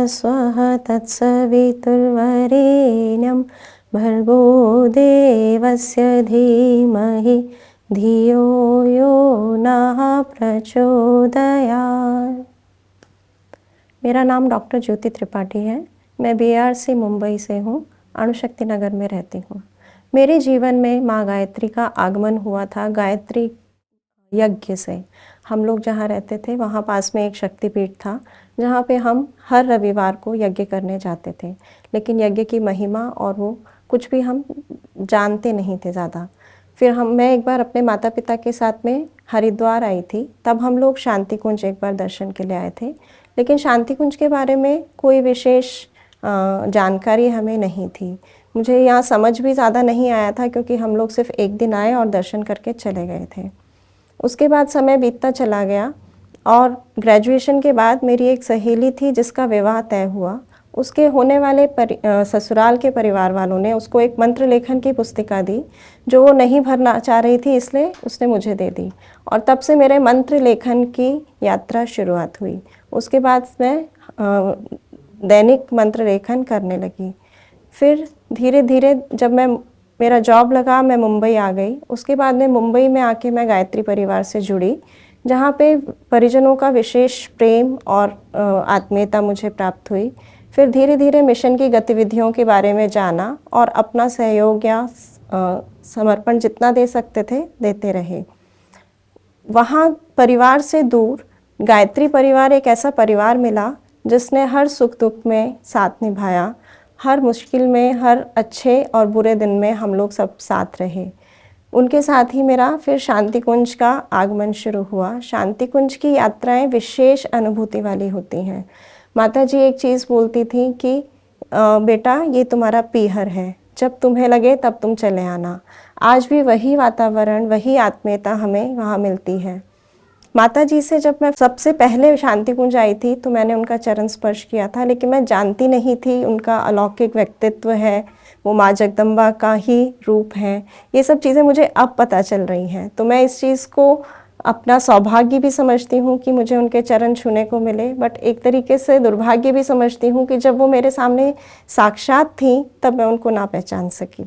स्वः तत्सवितुर्वरेण्यं भर्गो देवस्य धीमहि धियो यो नः प्रचोदयात्। मेरा नाम डॉक्टर ज्योति त्रिपाठी है। मैं बीआरसी मुंबई से हूँ, अणुशक्ति नगर में रहती हूँ। मेरे जीवन में माँ गायत्री का आगमन हुआ था गायत्री यज्ञ से। हम लोग जहाँ रहते थे वहाँ पास में एक शक्तिपीठ था, जहाँ पे हम हर रविवार को यज्ञ करने जाते थे। लेकिन यज्ञ की महिमा और वो कुछ भी हम जानते नहीं थे ज़्यादा। फिर मैं एक बार अपने माता पिता के साथ में हरिद्वार आई थी, तब हम लोग शांति कुंज एक बार दर्शन के लिए आए थे। लेकिन शांति कुंज के बारे में कोई विशेष जानकारी हमें नहीं थी। मुझे यहाँ समझ भी ज़्यादा नहीं आया था, क्योंकि हम लोग सिर्फ एक दिन आए और दर्शन करके चले गए थे। उसके बाद समय बीतता चला गया और ग्रेजुएशन के बाद मेरी एक सहेली थी जिसका विवाह तय हुआ। उसके होने वाले ससुराल के परिवार वालों ने उसको एक मंत्र लेखन की पुस्तिका दी, जो वो नहीं भरना चाह रही थी, इसलिए उसने मुझे दे दी। और तब से मेरे मंत्र लेखन की यात्रा शुरुआत हुई। उसके बाद मैं दैनिक मंत्र लेखन करने लगी। फिर धीरे धीरे जब मेरा जॉब लगा, मैं मुंबई आ गई। उसके बाद में मुंबई में आके मैं गायत्री परिवार से जुड़ी, जहाँ पे परिजनों का विशेष प्रेम और आत्मीयता मुझे प्राप्त हुई। फिर धीरे धीरे मिशन की गतिविधियों के बारे में जाना और अपना सहयोग या समर्पण जितना दे सकते थे देते रहे। वहाँ परिवार से दूर गायत्री परिवार एक ऐसा परिवार मिला जिसने हर सुख दुख में साथ निभाया। हर मुश्किल में, हर अच्छे और बुरे दिन में हम लोग सब साथ रहे। उनके साथ ही मेरा फिर शांति कुंज का आगमन शुरू हुआ। शांति कुंज की यात्राएं विशेष अनुभूति वाली होती हैं। माता जी एक चीज़ बोलती थी कि बेटा ये तुम्हारा पीहर है, जब तुम्हें लगे तब तुम चले आना। आज भी वही वातावरण, वही आत्मीयता हमें वहाँ मिलती है। माता जी से जब मैं सबसे पहले शांति कुंज आई थी तो मैंने उनका चरण स्पर्श किया था, लेकिन मैं जानती नहीं थी उनका अलौकिक व्यक्तित्व है, वो माँ जगदम्बा का ही रूप है। ये सब चीज़ें मुझे अब पता चल रही हैं, तो मैं इस चीज़ को अपना सौभाग्य भी समझती हूँ कि मुझे उनके चरण छूने को मिले, बट एक तरीके से दुर्भाग्य भी समझती हूँ कि जब वो मेरे सामने साक्षात थी तब मैं उनको ना पहचान सकी।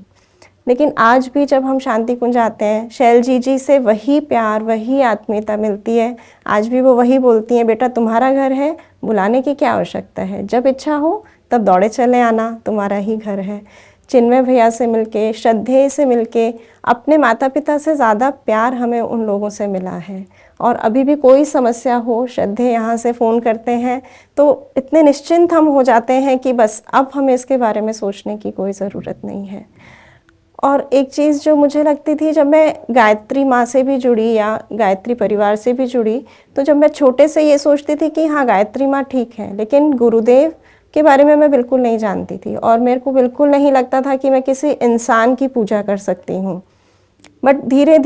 लेकिन आज भी जब हम शांति कुंज आते हैं, शैल जी से वही प्यार, वही आत्मीयता मिलती है। आज भी वो वही बोलती हैं, बेटा तुम्हारा घर है, बुलाने की क्या आवश्यकता है, जब इच्छा हो तब दौड़े चले आना, तुम्हारा ही घर है। चिन्मय भैया से मिलके, श्रद्धेय से मिलके, अपने माता पिता से ज़्यादा प्यार हमें उन लोगों से मिला है। और अभी भी कोई समस्या हो, श्रद्धेय यहाँ से फ़ोन करते हैं तो इतने निश्चिंत हम हो जाते हैं कि बस अब हमें इसके बारे में सोचने की कोई ज़रूरत नहीं है। और एक चीज़ जो मुझे लगती थी, जब मैं गायत्री माँ से भी जुड़ी या गायत्री परिवार से भी जुड़ी, तो जब मैं छोटे से ये सोचती थी कि हाँ गायत्री माँ ठीक है, लेकिन गुरुदेव के बारे में मैं बिल्कुल नहीं जानती थी और मेरे को बिल्कुल नहीं लगता था कि मैं किसी इंसान की पूजा कर सकती हूँ। बट धीरे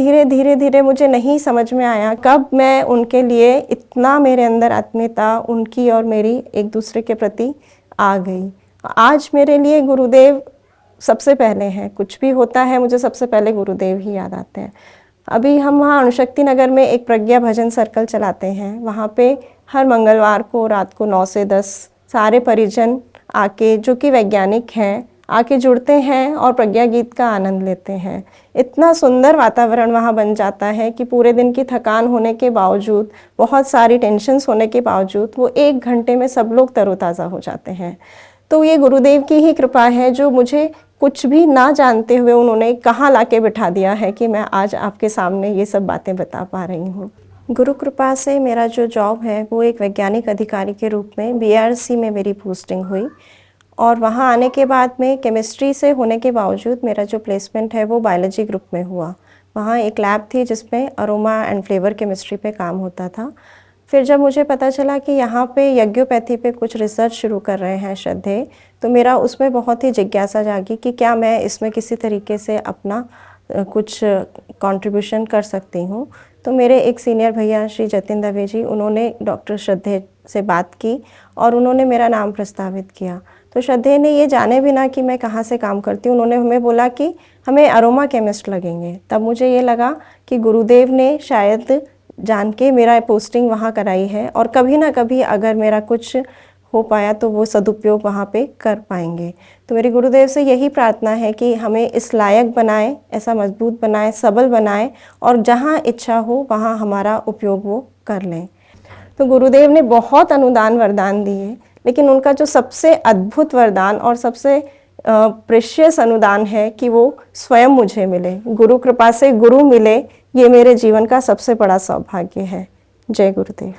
धीरे मुझे नहीं समझ में आया कब मैं उनके लिए इतना मेरे अंदर आत्मीयता उनकी और मेरी एक दूसरे के प्रति आ गई। आज मेरे लिए गुरुदेव सबसे पहले हैं। कुछ भी होता है मुझे सबसे पहले गुरुदेव ही याद आते हैं। अभी हम वहाँ अणुशक्ति नगर में एक प्रज्ञा भजन सर्कल चलाते हैं। वहाँ पे हर मंगलवार को रात को 9 से 10 सारे परिजन आके, जो कि वैज्ञानिक हैं, आके जुड़ते हैं और प्रज्ञा गीत का आनंद लेते हैं। इतना सुंदर वातावरण वहाँ बन जाता है कि पूरे दिन की थकान होने के बावजूद, बहुत सारी टेंशन्स होने के बावजूद, वो 1 घंटे में सब लोग तरोताज़ा हो जाते हैं। तो ये गुरुदेव की ही कृपा है, जो मुझे कुछ भी ना जानते हुए उन्होंने कहाँ लाके बिठा दिया है कि मैं आज आपके सामने ये सब बातें बता पा रही हूँ। गुरु कृपा से मेरा जो जॉब है वो एक वैज्ञानिक अधिकारी के रूप में बीआरसी में मेरी पोस्टिंग हुई। और वहाँ आने के बाद में केमिस्ट्री से होने के बावजूद मेरा जो प्लेसमेंट है वो बायोलॉजी ग्रुप में हुआ। वहाँ एक लैब थी जिसमें अरोमा एंड फ्लेवर केमिस्ट्री पे काम होता था। फिर जब मुझे पता चला कि यहाँ पे यज्ञोपैथी पे कुछ रिसर्च शुरू कर रहे हैं श्रद्धेय, तो मेरा उसमें बहुत ही जिज्ञासा जागी कि क्या मैं इसमें किसी तरीके से अपना कुछ कंट्रीब्यूशन कर सकती हूँ। तो मेरे एक सीनियर भैया श्री जतिन दवे जी, उन्होंने डॉक्टर श्रद्धेय से बात की और उन्होंने मेरा नाम प्रस्तावित किया। तो श्रद्धेय ने ये जाने बिना कि मैं कहाँ से काम करती हूँ, उन्होंने हमें बोला कि हमें अरोमा केमिस्ट लगेंगे। तब मुझे ये लगा कि गुरुदेव ने शायद जान के मेरा पोस्टिंग वहाँ कराई है, और कभी ना कभी अगर मेरा कुछ हो पाया तो वो सदुपयोग वहाँ पे कर पाएंगे। तो मेरे गुरुदेव से यही प्रार्थना है कि हमें इस लायक बनाए, ऐसा मजबूत बनाए, सबल बनाए और जहाँ इच्छा हो वहाँ हमारा उपयोग वो कर लें। तो गुरुदेव ने बहुत अनुदान वरदान दिए, लेकिन उनका जो सबसे अद्भुत वरदान और सबसे प्रेशियस अनुदान है कि वो स्वयं मुझे मिले, गुरु कृपा से गुरु मिले। ये मेरे जीवन का सबसे बड़ा सौभाग्य है। जय गुरुदेव।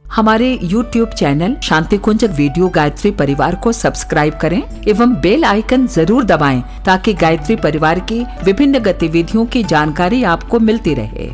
हमारे YouTube चैनल शांति कुंज वीडियो गायत्री परिवार को सब्सक्राइब करें एवं बेल आइकन जरूर दबाएं ताकि गायत्री परिवार की विभिन्न गतिविधियों की जानकारी आपको मिलती रहे।